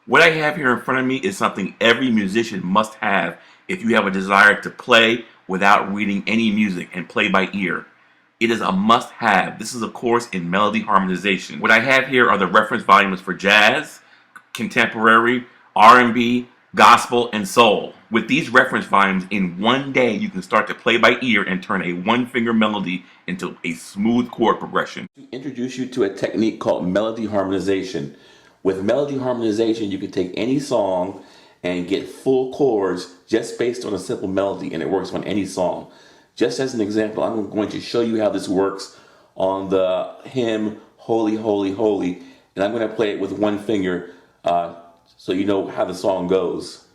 What I have here in front of me is something every musician must have if you have a desire to play without reading any music and play by ear. It is a must-have. This is a course in melody harmonization. What I have here are the reference volumes for jazz, contemporary, R&B, gospel, and soul. With these reference volumes, in one day you can start to play by ear and turn a one-finger melody into a smooth chord progression. To introduce you to a technique called melody harmonization. With melody harmonization, you can take any song and get full chords just based on a simple melody, and it works on any song. Just as an example, I'm going to show you how this works on the hymn Holy, Holy, Holy, and I'm going to play it with one finger so you know how the song goes.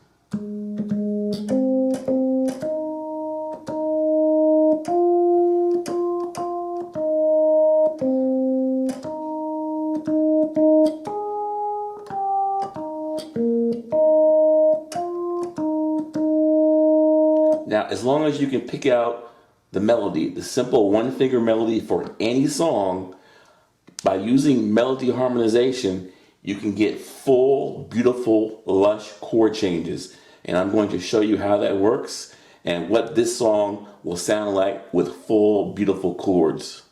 Now, as long as you can pick out the melody, the simple one-finger melody for any song, by using melody harmonization, you can get full, beautiful, lush chord changes. And I'm going to show you how that works and what this song will sound like with full, beautiful chords.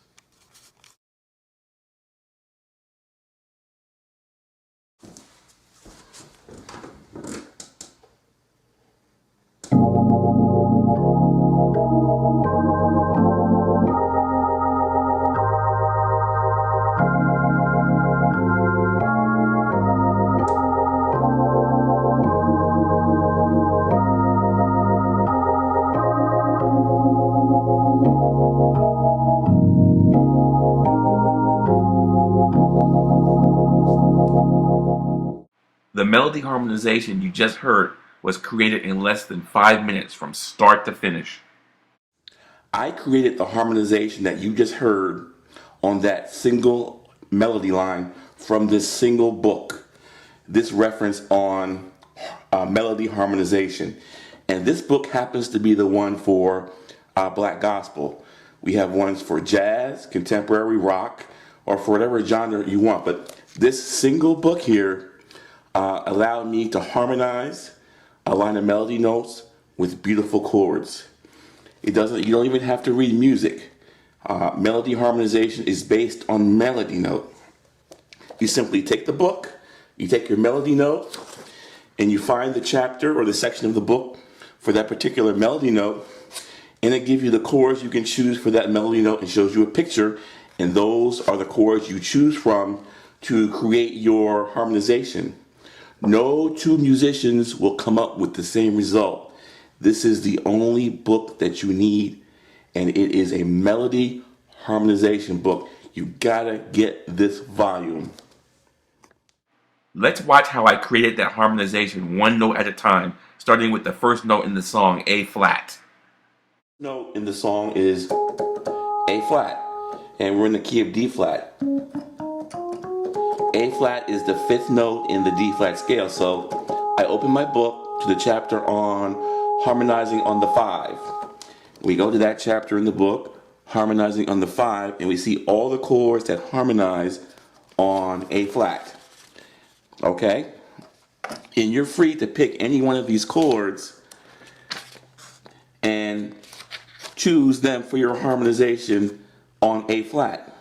The melody harmonization you just heard was created in less than 5 minutes from start to finish. I created the harmonization that you just heard on that single melody line from this single book, this reference on melody harmonization. And this book happens to be the one for black gospel. We have ones for jazz, contemporary, rock, or for whatever genre you want. But this single book here allowed me to harmonize a line of melody notes with beautiful chords. You don't even have to read music. Melody harmonization is based on melody note. You simply take the book, you take your melody note, and you find the chapter or the section of the book for that particular melody note, and it gives you the chords you can choose for that melody note and shows you a picture, and those are the chords you choose from to create your harmonization. No two musicians will come up with the same result. This is the only book that you need, and it is a melody harmonization book. You gotta get this volume. Let's watch how I created that harmonization one note at a time, starting with the first note in the song, A flat. Note in the song is A flat, and we're in the key of D flat. A flat is the fifth note in the D flat scale, so I open my book to the chapter on harmonizing on the 5. We go to that chapter in the book, harmonizing on the 5, and we see all the chords that harmonize on A flat. Okay? And you're free to pick any one of these chords and choose them for your harmonization on A flat.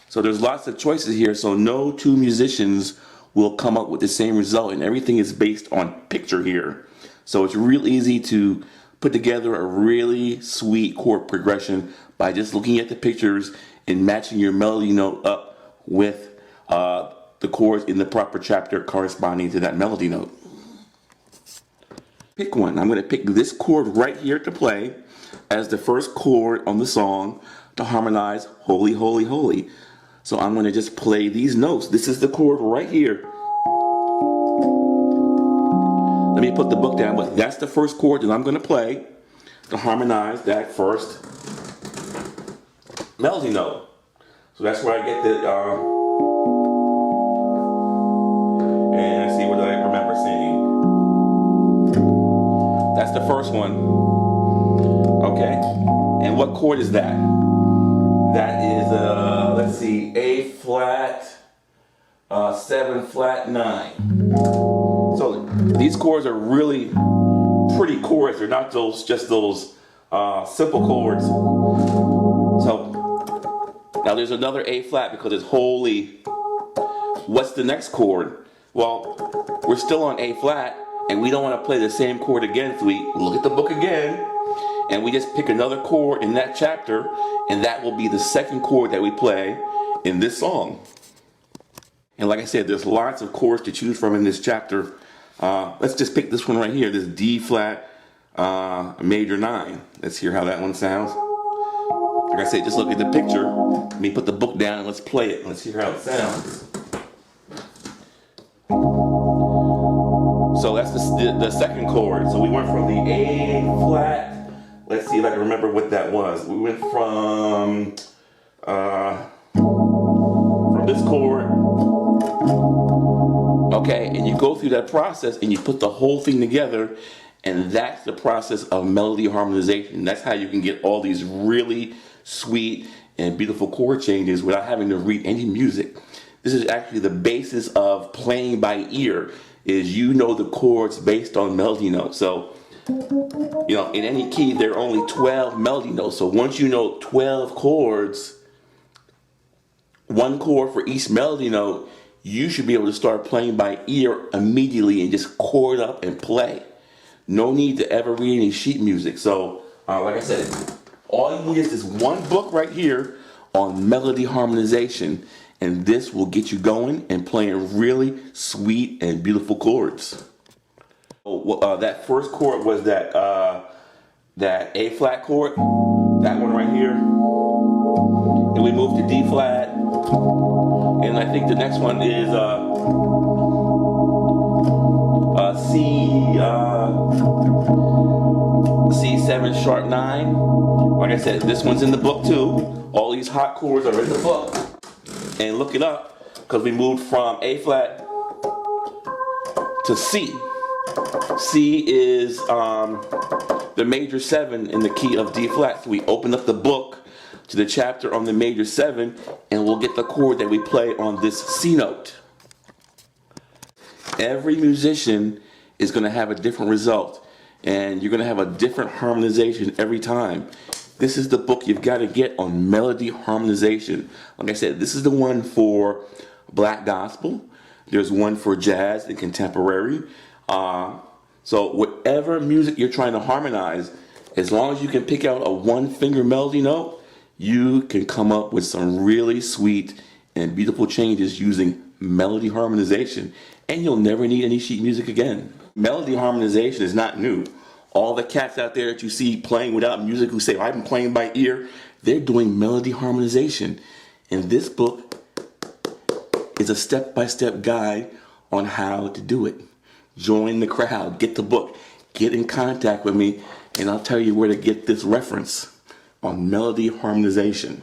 So there's lots of choices here, so no two musicians will come up with the same result, and everything is based on picture here. So it's real easy to put together a really sweet chord progression by just looking at the pictures and matching your melody note up with the chords in the proper chapter corresponding to that melody note. Pick one. I'm going to pick this chord right here to play as the first chord on the song to harmonize Holy, Holy, Holy. So I'm going to just play these notes. This is the chord right here. Let me put the book down, but that's the first chord that I'm going to play to harmonize that first melody note. So that's where I get the, and let's see what I remember singing. That's the first one. Okay. And what chord is that? That is, let's see, A flat, 7 flat 9. So these chords are really pretty chords. They're not just those simple chords. So now there's another A flat because it's holy. What's the next chord? Well, we're still on A flat, and we don't want to play the same chord again, so we look at the book again, and we just pick another chord in that chapter, and that will be the second chord that we play in this song. And like I said, there's lots of chords to choose from in this chapter. Let's just pick this one right here, this D flat major 9. Let's hear how that one sounds. Like I said, just look at the picture. Let me put the book down and let's play it. Let's hear how it sounds. So that's the second chord. So we went from the A flat. Let's see if I can remember what that was. We went from this chord. Okay, and you go through that process and you put the whole thing together, and that's the process of melody harmonization. That's how you can get all these really sweet and beautiful chord changes without having to read any music. This is actually the basis of playing by ear, is you know the chords based on melody notes. So, you know, in any key, there are only 12 melody notes. So once you know 12 chords, one chord for each melody note, you should be able to start playing by ear immediately and just chord up and play. No need to ever read any sheet music. So, like I said, all you need is this one book right here on melody harmonization, and this will get you going and playing really sweet and beautiful chords. That first chord was that A flat chord, that one right here. And we moved to D flat, and I think the next one is C7 sharp 9. Like I said, this one's in the book too. All these hot chords are in the book. And look it up, because we moved from A flat to C. C is the major 7 in the key of D flat. So we open up the book to the chapter on the major 7, and we'll get the chord that we play on this C note. Every musician is going to have a different result, and you're going to have a different harmonization every time. This is the book you've got to get on melody harmonization. Like I said, this is the one for black gospel. There's one for jazz and contemporary. So whatever music you're trying to harmonize, as long as you can pick out a one-finger melody note, you can come up with some really sweet and beautiful changes using melody harmonization, and you'll never need any sheet music again. Melody harmonization is not new. All the cats out there that you see playing without music who say, I've been playing by ear, they're doing melody harmonization. And this book is a step-by-step guide on how to do it. Join the crowd, get the book, get in contact with me, and I'll tell you where to get this reference on melody harmonization.